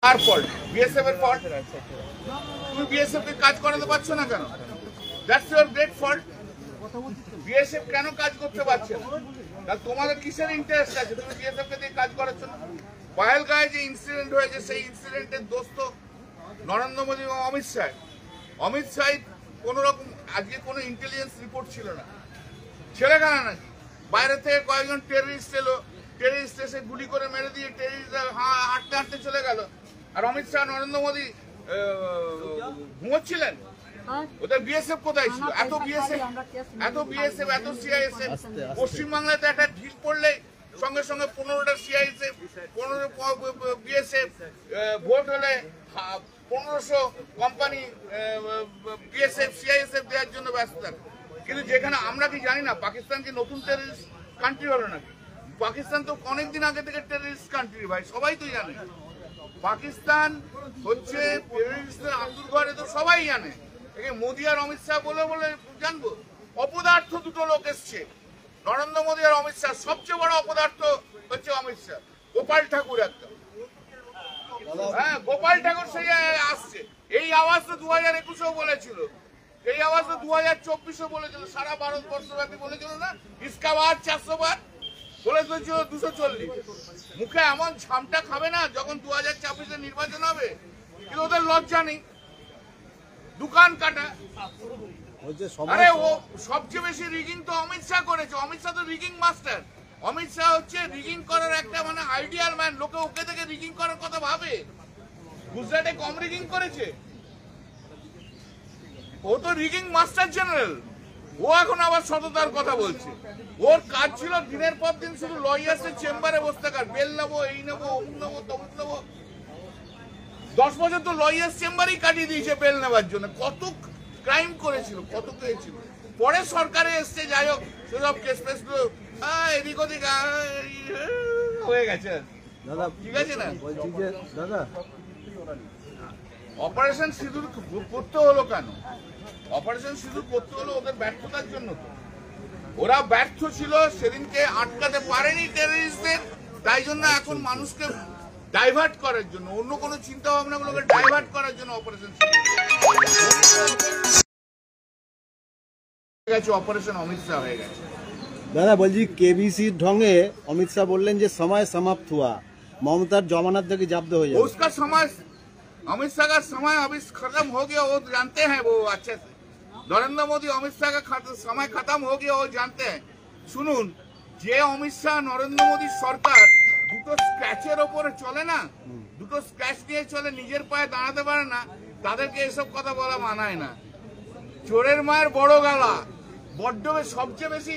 আর fault BSF এর fault. তুমি BSF কে কাজ করাতে পারছো না কেন? That's your great fault. BSF কেন কাজ করতে পারছে না? তাহলে তোমাদের কিসের ইন্টারেস্ট আছে? তুমি বিএসএফ কে দিয়ে কাজ করাচ্ছ না। পাহেলগাঁয়ে যে ইনসিডেন্ট হয়েছে সেই ইনসিডেন্টের দোষ তো নরেন্দ্র মোদী এবং অমিত শাহ। অমিত শাহ কোন রকম আজকে কোনো ইন্টেলিজেন্স রিপোর্ট ছিল না, ছেলে কেন নাকি বাইরে থেকে কয়েকজন টেররিস্ট এলো, টেররিস্ট এসে গুলি করে মেরে দিয়ে টেররিস্টরা হাঁটতে হাঁটতে চলে গেল, আর অমিত শাহ নরেন্দ্র মোদী ঘুমোচ্ছিলেন। ওদের বিএসএফ কোথায় ছিল? এত বিএসএফ এত সিআইএসএফ। পশ্চিমবাংলাতে একটা ঢিল পড়লে সঙ্গে সঙ্গে 15টা সিআইএসএফ, 15 বিএসএফ, ভোট হলে 1500 কোম্পানি বিএসএফ সিআইএসএফ দেওয়ার জন্য ব্যস্ত থাকে। কিন্তু যেখানে আমরা কি জানি না পাকিস্তান কি নতুন টেররিস্ট কান্ট্রি হলো নাকি? পাকিস্তান তো অনেকদিন আগে থেকে টেররিস্ট কান্ট্রি ভাই, সবাই তো জানে। পাকিস্তান হচ্ছে টেররিস্টদের আতুর ঘরে, তো সবাই জানে। মোদী আর অমিত শাহ বলে বলে জানবো? অপদার্থ দুটো লোক এসছে, নরেন্দ্র মোদী আর অমিত শাহ। সবচেয়ে বড় অপদার্থ হচ্ছে অমিত শাহ। গোপাল ঠাকুর একটা, হ্যাঁ গোপাল ঠাকুর সেই আসছে। এই আওয়াজ তো 2021-এও বলেছিল, এই আওয়াজ তো 2024-এও বলেছিল, সারা ভারতবর্ষব্যাপী বলেছিল না? ইসকা বাদ 400 বার বলে দিয়েছিল 240। মুখে এমন ঝামটা খাবে না যখন 2024-এ নির্বাচন হবে। কিন্তু ওদের লজ্জা নেই, দোকান কাটা। আরে ও সবচেয়ে বেশি রিগিং তো অমিত শাহ করেছে। অমিত শাহ তো রিগিং মাস্টার। অমিত শাহ হচ্ছে রিগিং করার একটা মানে আইডিয়াল ম্যান। লোকে ওকে থেকে রিগিং করার কথা ভাবে। গুজরাটে কম রিগিং করেছে? ও তো রিগিং মাস্টার জেনারেল। ও এখন আবার সততার কথা বলছে। ওর কাজ ছিল দিনের পর দিন শুধু লয়ার্সের চেম্বারে বসে থাকার, বেল নেবো, এই নেবো, অমুক নেবো, তমুক নেবো। 10 বছর তো লয়ার্স চেম্বারই কাটিয়ে দিয়েছে বেল নেওয়ার জন্য। কত ক্রাইম করেছিল, কত হয়েছিল। পরে সরকারে এসছে, যাই হোক সেসব কেস ফেস গুলো এদিক ওদিক হয়ে গেছে। ঠিক আছে না? দাদা অপারেশন সিঁদুর করতে হলো কেন? অপারেশন সিঁদুর করতে হলো ওদের ব্যর্থতার জন্য। তো ওরা ব্যর্থ ছিল, সেদিনকে আটকাতে পারেনি টেররিস্টদের, তাই জন্য এখন মানুষকে ডাইভার্ট করার জন্য, অন্য কোনো চিন্তা ভাবনা গুলোকে ডাইভার্ট করার জন্য অপারেশন অপারেশন অমিত শাহ হয়ে গেছে। দাদা বলছি केबीसी ढोंगे अमित शाह बोलें যে समय समाप्त हुआ, ममता जमानत देखिए जब्त हो जाए। उसका समय, अमित शाह का समय अभी खत्म हो गया, वो जानते हैं वो अच्छे से। नरेंद्र मोदी अमित शाह का समय खत्म हो गया, वो जानते हैं। শুনুন, যে অমিত শাহ নরেন্দ্র মোদী সরকার দুটো স্ক্র্যাচের ওপরে চলে না, দুটো স্ক্র্যাচ নিয়ে চলে, নিজের পায়ে দাঁড়াতে পারে না, তাদেরকে এসব কথা বলা মানায় না। চোরের মায়ের বড় গালা। বড্ড সবচেয়ে বেশি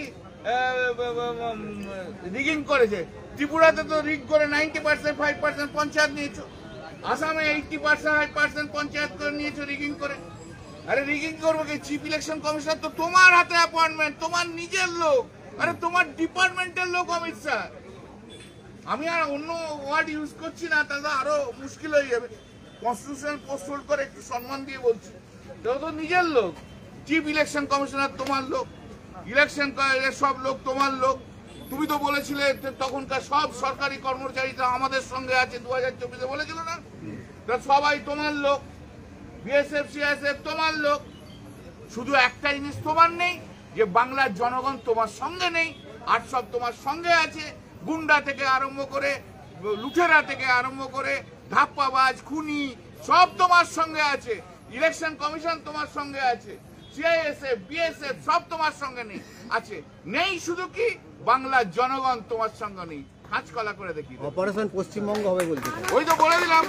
রিগিং করেছে। ত্রিপুরাতে তো রিগ করে 90%, 5% পঞ্চায়েত নিয়েছো। আসামে 80%, 5% পঞ্চায়েত করে নিয়েছো রিগিং করে। আরে রিগিং করবো কি? চিফ ইলেকশন কমিশনার তো তোমার হাতে অ্যাপয়েন্টমেন্ট, তোমার নিজের লোক। আরে তোমার ডিপার্টমেন্টের লোক অমিত শাহ। আমি আর অন্য ওয়ার্ড ইউজ করছি না, তাহলে আরো মুশকিল হয়ে যাবে। কনস্টিটিউশনাল পোস্ট হোল্ড করে একটু সম্মান দিয়ে বলছি, তো নিজের লোক। চিফ ইলেকশন কমিশনার তোমার লোক, ইলেকশন সব লোক তোমার লোক। তুমি তো বলেছিলে তখনকার সব সরকারি কর্মচারীরা আমাদের সঙ্গে আছে, 2024-এ বলেছিল না? সবাই তোমার লোক, বিএসএফ সিআইএসএফ তোমার লোক। শুধু একটা জিনিস তোমার নেই, যে বাংলার জনগণ তোমার সঙ্গে নেই, আর সব তোমার সঙ্গে আছে। গুন্ডা থেকে আরম্ভ করে, লুঠেরা থেকে আরম্ভ করে, ধাপ্পাবাজ, খুনি সব তোমার সঙ্গে আছে। ইলেকশন কমিশন তোমার সঙ্গে আছে, সিআইএসএফ, বিএসএফ সব তোমার সঙ্গে নেই আছে। নেই শুধু কি বাংলার জনগণ তোমার সঙ্গে নেই। কাঁচকলা করে দেখি অপারেশন পশ্চিমবঙ্গ হবে বলতে। ওই তো বলে দিলাম,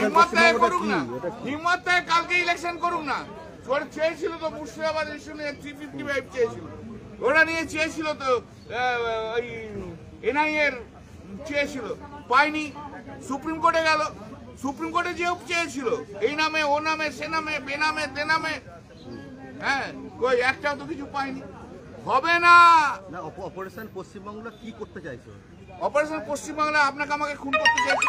হিম্মত থেকে করুক না, হিম্মত থেকে কালকে ইলেকশন করুক না। ওরা চেয়েছিল তো মুর্শিদাবাদ ইস্যু নিয়ে 355 চেয়েছিল, ওরা নিয়ে চেয়েছিল তো ওই এনআইএ এর চেয়েছিল, পায়নি। সুপ্রিম কোর্টে গেল, সুপ্রিম কোর্টে যেও চেয়েছিল এই নামে ও নামে সে নামে বেনামে দেনামে, হ্যাঁ কই একটাও তো কিছু পায়নি। হবে না। অপারেশন পশ্চিমবাংলা কি করতে চাইছো? অপারেশন পশ্চিমবাংলা আপনাকে আমাকে খুন করতে চাইছে।